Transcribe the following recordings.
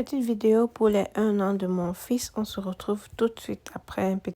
Petite vidéo pour les 1 an de mon fils. On se retrouve tout de suite après un petit...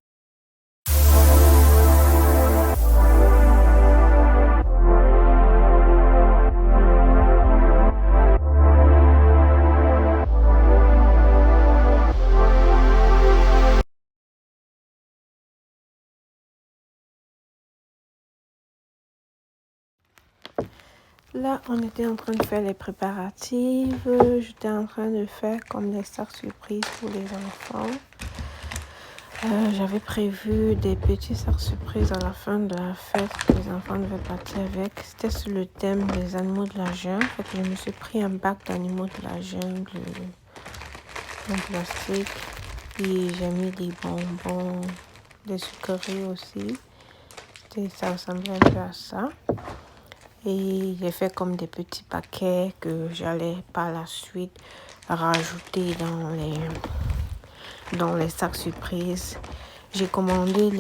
Là, on était en train de faire les préparatifs. J'étais en train de faire comme des sacs surprises pour les enfants. J'avais prévu des petits sacs surprises à la fin de la fête que les enfants devaient partir avec. C'était sur le thème des animaux de la jungle. Je me suis pris un bac d'animaux de la jungle en plastique. Et j'ai mis des bonbons, des sucreries aussi. Ça ressemblait un peu à ça. Et j'ai fait comme des petits paquets que j'allais par la suite rajouter dans les sacs surprises. J'ai commandé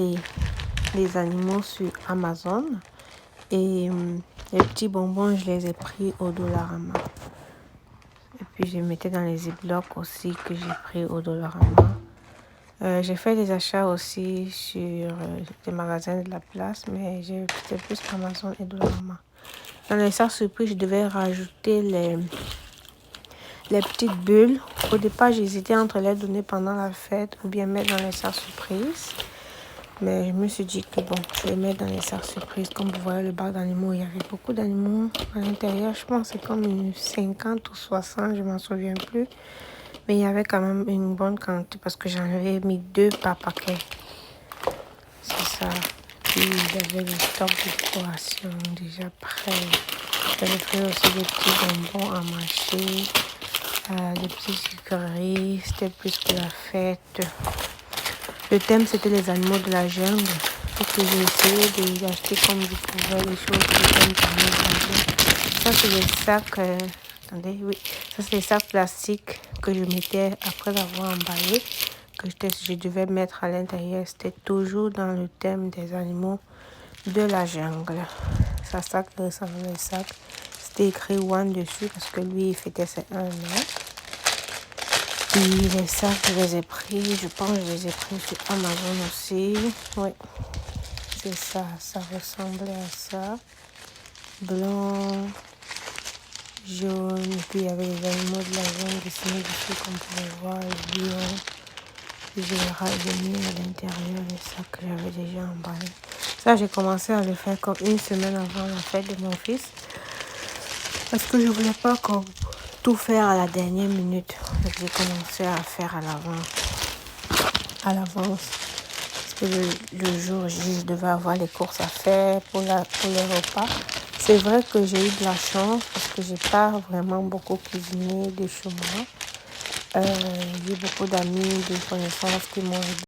les animaux sur Amazon et les petits bonbons, je les ai pris au Dollarama. Et puis je mettais dans les ziplocs aussi que j'ai pris au Dollarama. J'ai fait des achats aussi sur des magasins de la place, mais c'était plus Amazon et Dollarama. Dans les sacs surprises, je devais rajouter les petites bulles. Au départ, j'hésitais entre les donner pendant la fête ou bien mettre dans les sacs surprises. Mais je me suis dit que bon, je vais mettre dans les sacs surprises. Comme vous voyez, le bac d'animaux, il y avait beaucoup d'animaux à l'intérieur. Je pense que c'est comme une 50 ou 60, je ne m'en souviens plus. Mais il y avait quand même une bonne quantité parce que j'en avais mis 2 par paquet. C'est ça. Puis il y avait le stock de décoration déjà prêt. J'avais pris aussi des petits bonbons à mâcher, des petites sucreries. C'était plus que la fête. Le thème, c'était les animaux de la jungle. Donc, j'ai essayé d'acheter comme je pouvais les choses qui étaient des animaux de la jungle. Ça, c'est des sacs... attendez, oui. Ça, c'est des sacs plastiques que je mettais après avoir emballé, que je devais mettre à l'intérieur. C'était toujours dans le thème des animaux de la jungle. Ça ressemblait à sac. C'était écrit One dessus parce que lui, il fêtait ses 1 an. Et les sacs, je les ai pris. Je pense que je les ai pris sur Amazon aussi. Oui, c'est ça. Ça ressemblait à ça. Blanc, jaune. Et puis, il y avait les animaux de la jungle dessinés dessus, comme vous pouvez voir. Le lion. J'ai mis à l'intérieur les sacs que j'avais déjà emballés. Ça, j'ai commencé à le faire comme 1 semaine avant la fête de mon fils. Parce que je voulais pas comme tout faire à la dernière minute. J'ai commencé à faire à l'avance. Parce que le jour J, je devais avoir les courses à faire pour les repas. C'est vrai que j'ai eu de la chance parce que j'ai pas vraiment beaucoup cuisiné de chez moi. J'ai beaucoup d'amis, de connaissances qui m'ont aidé.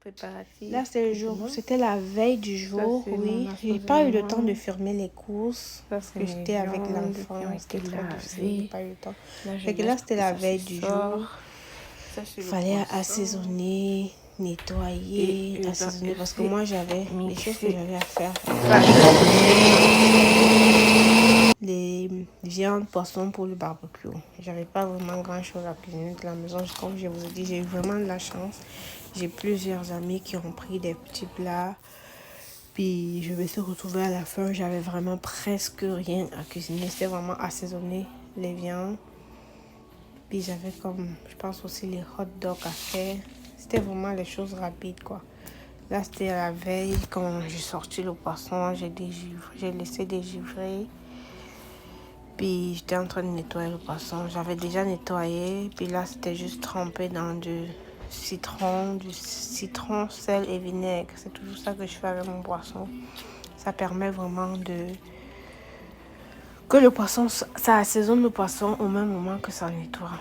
préparatifs. Là, c'était le jour, c'était la veille du jour, oui. J'ai pas eu le temps de fermer les courses parce que j'étais avec l'enfant, c'était trop difficile, j'ai pas eu le temps. Fait que là, c'était la veille du jour. Il fallait assaisonner, nettoyer, assaisonner parce que moi, j'avais les choses que j'avais à faire. Les viandes, poissons pour le barbecue. J'avais pas vraiment grand chose à cuisiner de la maison. Comme je vous ai dit, j'ai eu vraiment de la chance. J'ai plusieurs amis qui ont pris des petits plats. Puis je me suis retrouvée à la fin, j'avais vraiment presque rien à cuisiner. C'était vraiment assaisonner les viandes. Puis j'avais comme, je pense aussi les hot dogs à faire. C'était vraiment les choses rapides quoi. Là c'était la veille, quand j'ai sorti le poisson, j'ai laissé dégivrer. Puis j'étais en train de nettoyer le poisson. J'avais déjà nettoyé. Puis là c'était juste trempé dans du citron, sel et vinaigre. C'est toujours ça que je fais avec mon poisson. Ça permet vraiment que le poisson, ça assaisonne le poisson au même moment que ça nettoie.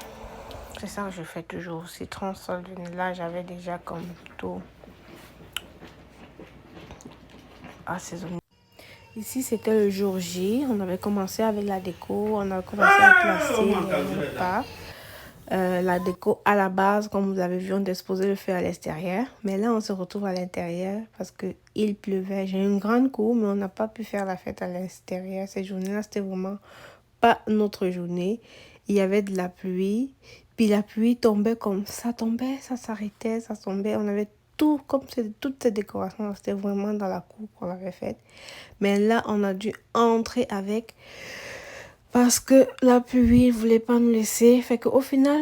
C'est ça que je fais toujours. Citron, sel, vinaigre. Là, j'avais déjà comme tout assaisonné. Ici, c'était le jour J. On avait commencé avec la déco. On a commencé à placer les repas. La déco à la base, comme vous avez vu, on disposait le faire à l'extérieur. Mais là, on se retrouve à l'intérieur parce qu'il pleuvait. J'ai une grande cour, mais on n'a pas pu faire la fête à l'extérieur. Cette journée-là, c'était vraiment pas notre journée. Il y avait de la pluie. Puis la pluie tombait comme ça tombait, ça s'arrêtait, ça tombait. On avait tout, comme toutes ces décorations, c'était vraiment dans la cour qu'on l'avait faite. Mais là, on a dû entrer avec parce que la pluie ne voulait pas nous laisser. Fait qu'au final,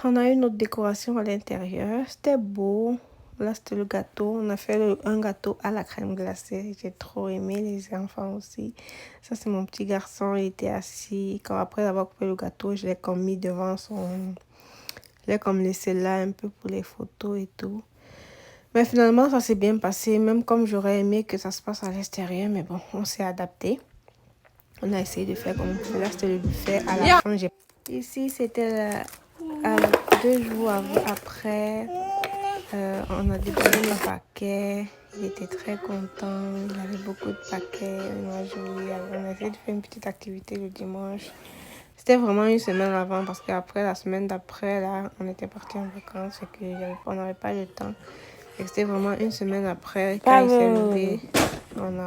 on a eu notre décoration à l'intérieur. C'était beau. Là, c'était le gâteau. On a fait un gâteau à la crème glacée. J'ai trop aimé, les enfants aussi. Ça, c'est mon petit garçon. Il était assis. Après avoir coupé le gâteau, je l'ai comme mis devant son... Je l'ai comme laissé là un peu pour les photos et tout. Mais finalement, ça s'est bien passé. Même comme j'aurais aimé que ça se passe à l'extérieur. Mais bon, on s'est adapté. On a essayé de faire comme ça. Là, c'était le buffet. À la fin, ici, c'était 2 jours après. On a déposé le paquet. Il était très content. Il avait beaucoup de paquets. On a joué. On a essayé de faire une petite activité le dimanche. C'était vraiment une semaine avant parce qu'après, la semaine d'après, là, on était parti en vacances et qu'on n'avait pas le temps. C'était vraiment une semaine après, quand il s'est levé, on a...